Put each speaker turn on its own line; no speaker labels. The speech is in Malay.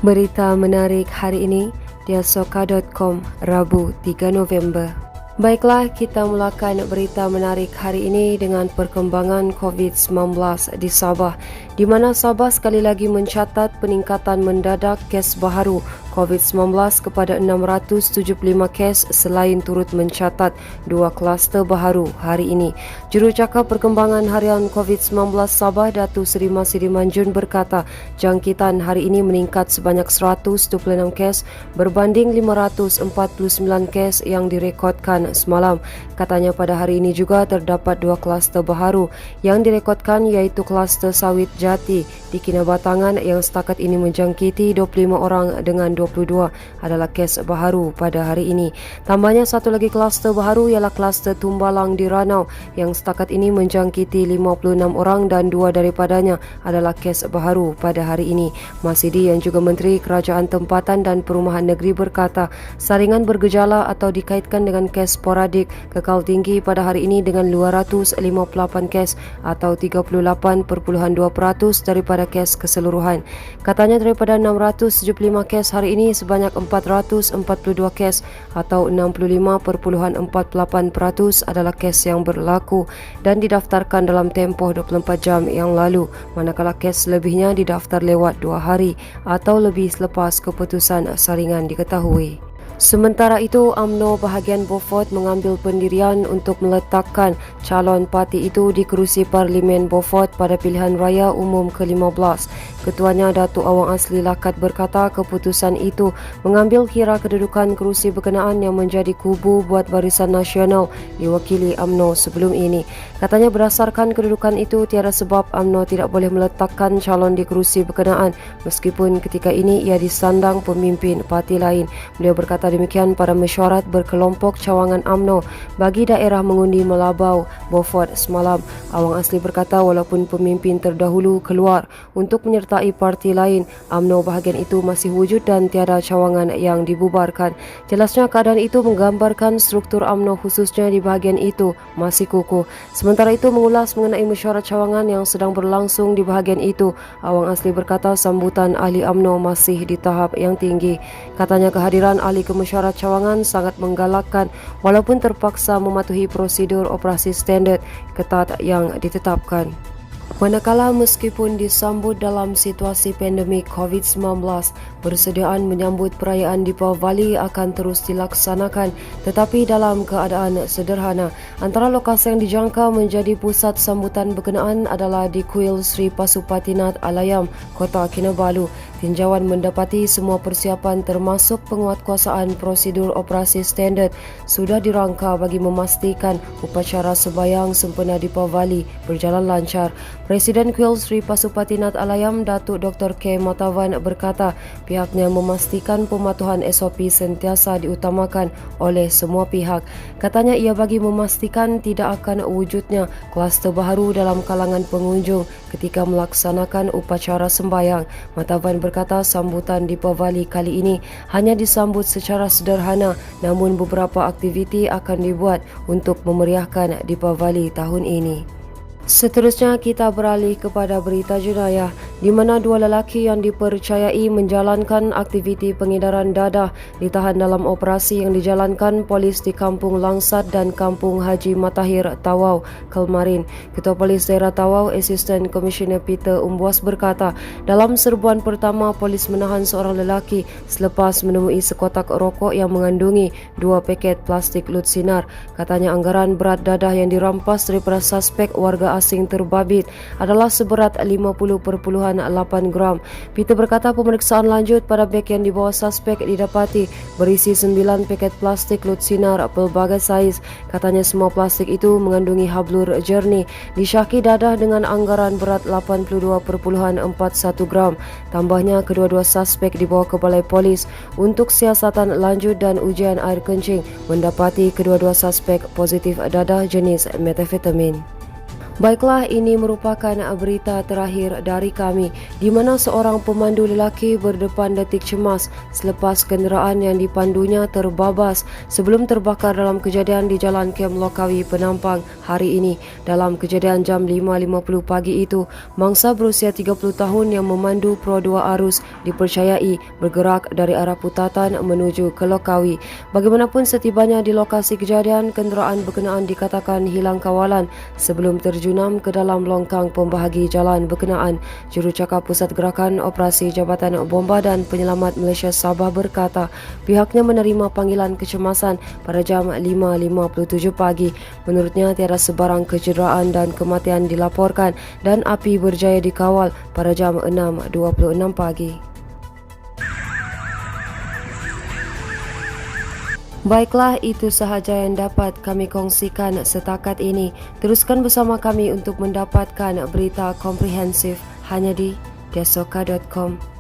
Berita menarik hari ini di asoka.com, Rabu 3 November. Baiklah, kita mulakan berita menarik hari ini dengan perkembangan COVID-19 di Sabah, di mana Sabah sekali lagi mencatat peningkatan mendadak kes baharu COVID-19 kepada 675 kes selain turut mencatat 2 kluster baharu hari ini. Jurucakap Perkembangan Harian COVID-19 Sabah, Datuk Seri Masidi Manjun berkata, jangkitan hari ini meningkat sebanyak 126 kes berbanding 549 kes yang direkodkan semalam. Katanya pada hari ini juga terdapat 2 kluster baharu yang direkodkan, iaitu kluster Sawit Jati di Kinabatangan yang setakat ini menjangkiti 25 orang dengan 22 adalah kes baharu pada hari ini. Tambahnya satu lagi kluster baharu ialah kluster Tumbalang di Ranau yang setakat ini menjangkiti 56 orang dan 2 daripadanya adalah kes baharu pada hari ini. Masidi yang juga Menteri Kerajaan Tempatan dan Perumahan Negeri berkata, saringan bergejala atau dikaitkan dengan kes sporadik kekal tinggi pada hari ini dengan 258 kes atau 38.2% daripada kes keseluruhan. Katanya daripada 675 kes hari ini, sebanyak 442 kes atau 65.48% adalah kes yang berlaku dan didaftarkan dalam tempoh 24 jam yang lalu, manakala kes lebihnya didaftar lewat 2 hari atau lebih selepas keputusan saringan diketahui. Sementara itu, UMNO bahagian Beaufort mengambil pendirian untuk meletakkan calon parti itu di kerusi Parlimen Beaufort pada pilihan raya umum ke-15. Ketuanya Datuk Awang Asli Lakat berkata keputusan itu mengambil kira kedudukan kerusi berkenaan yang menjadi kubu buat Barisan Nasional diwakili UMNO sebelum ini. Katanya berdasarkan kedudukan itu, tiada sebab UMNO tidak boleh meletakkan calon di kerusi berkenaan meskipun ketika ini ia disandang pemimpin parti lain. Beliau berkata demikian pada mesyuarat berkelompok cawangan UMNO bagi daerah mengundi Melabau, Beaufort semalam. Awang Asli berkata walaupun pemimpin terdahulu keluar untuk menyertai parti lain, UMNO bahagian itu masih wujud dan tiada cawangan yang dibubarkan. Jelasnya keadaan itu menggambarkan struktur UMNO khususnya di bahagian itu masih kukuh. Sementara itu, mengulas mengenai mesyuarat cawangan yang sedang berlangsung di bahagian itu, Awang Asli berkata sambutan ahli UMNO masih di tahap yang tinggi. Katanya kehadiran ahli mesyuarat cawangan sangat menggalakkan walaupun terpaksa mematuhi prosedur operasi standard ketat yang ditetapkan. Manakala meskipun disambut dalam situasi pandemik COVID-19, persediaan menyambut perayaan Deepavali akan terus dilaksanakan tetapi dalam keadaan sederhana. Antara lokasi yang dijangka menjadi pusat sambutan berkenaan adalah di Kuil Sri Pasupatinath Alayam, Kota Kinabalu. Tinjauan mendapati semua persiapan termasuk penguatkuasaan prosedur operasi standard sudah dirangka bagi memastikan upacara sembahyang sempena Deepavali berjalan lancar. Presiden Kuil Sri Pasupatinath Alayam, Datuk Dr. K. Matavan berkata pihaknya memastikan pematuhan SOP sentiasa diutamakan oleh semua pihak. Katanya ia bagi memastikan tidak akan wujudnya kluster baharu dalam kalangan pengunjung ketika melaksanakan upacara sembahyang. Matavan berkata sambutan Deepavali kali ini hanya disambut secara sederhana, namun beberapa aktiviti akan dibuat untuk memeriahkan Deepavali tahun ini. Seterusnya kita beralih kepada berita jenayah, di mana 2 lelaki yang dipercayai menjalankan aktiviti pengedaran dadah ditahan dalam operasi yang dijalankan polis di Kampung Langsat dan Kampung Haji Matahir, Tawau, Kelmarin. Ketua Polis Daerah Tawau, Asisten Komisioner Peter Umbuas berkata, dalam serbuan pertama polis menahan seorang lelaki selepas menemui sekotak rokok yang mengandungi 2 paket plastik lut sinar. Katanya anggaran berat dadah yang dirampas daripada suspek warga asing terbabit adalah seberat 50.8 gram. Peter berkata pemeriksaan lanjut pada beg yang dibawa suspek didapati berisi 9 paket plastik lut sinar pelbagai saiz. Katanya semua plastik itu mengandungi hablur jernih, disyaki dadah dengan anggaran berat 82.41 gram. Tambahnya kedua-dua suspek dibawa ke balai polis untuk siasatan lanjut dan ujian air kencing, mendapati kedua-dua suspek positif dadah jenis metafetamin. Baiklah, ini merupakan berita terakhir dari kami di mana seorang pemandu lelaki berdepan detik cemas selepas kenderaan yang dipandunya terbabas sebelum terbakar dalam kejadian di Jalan Kem Lokawi, Penampang hari ini. Dalam kejadian jam 5.50 pagi itu, mangsa berusia 30 tahun yang memandu Pro 2 arus dipercayai bergerak dari arah Putatan menuju ke Lokawi. Bagaimanapun, setibanya di lokasi kejadian, kenderaan berkenaan dikatakan hilang kawalan sebelum terjunam ke dalam longkang pembahagi jalan berkenaan. Jurucakap Pusat Gerakan Operasi Jabatan Bomba dan Penyelamat Malaysia Sabah berkata pihaknya menerima panggilan kecemasan pada jam 5.57 pagi. Menurutnya, tiada sebarang kecederaan dan kematian dilaporkan dan api berjaya dikawal pada jam 6.26 pagi. Baiklah, itu sahaja yang dapat kami kongsikan setakat ini. Teruskan bersama kami untuk mendapatkan berita komprehensif hanya di diasoka.com.